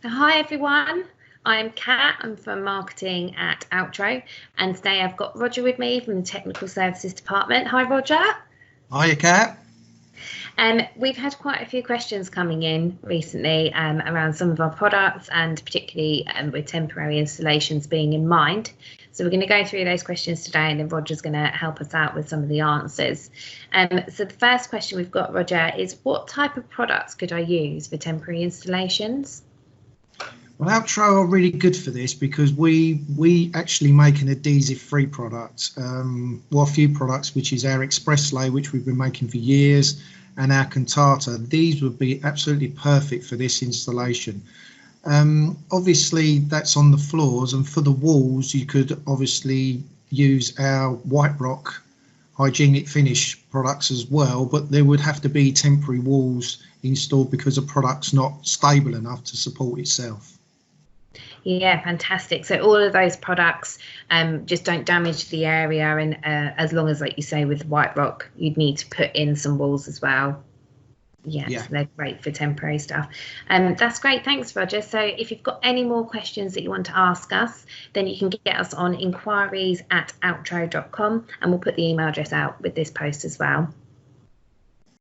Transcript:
Hi everyone, I'm Kat. I'm from marketing at Altro, and today I've got Roger with me from the Technical Services Department. Hi Roger. Hiya, Kat. We've had quite a few questions coming in recently around some of our products, and particularly with temporary installations being in mind. So we're going to go through those questions today, and then Roger's going to help us out with some of the answers. So the first question we've got, Roger, is what type of products could I use for temporary installations? Well, Altro are really good for this because we actually make an adhesive-free product. A few products, which is our Express Lay, which we've been making for years, and our Cantata. These would be absolutely perfect for this installation. Obviously, that's on the floors, and for the walls, you could obviously use our White Rock hygienic finish products as well, but there would have to be temporary walls installed because the product's not stable enough to support itself. Yeah, fantastic. So all of those products just don't damage the area, and as long as, like you say, with White Rock, you'd need to put in some walls as well. Yeah. So they're great for temporary stuff. That's great. Thanks, Roger. So if you've got any more questions that you want to ask us, then you can get us on inquiries@outro.com, and we'll put the email address out with this post as well.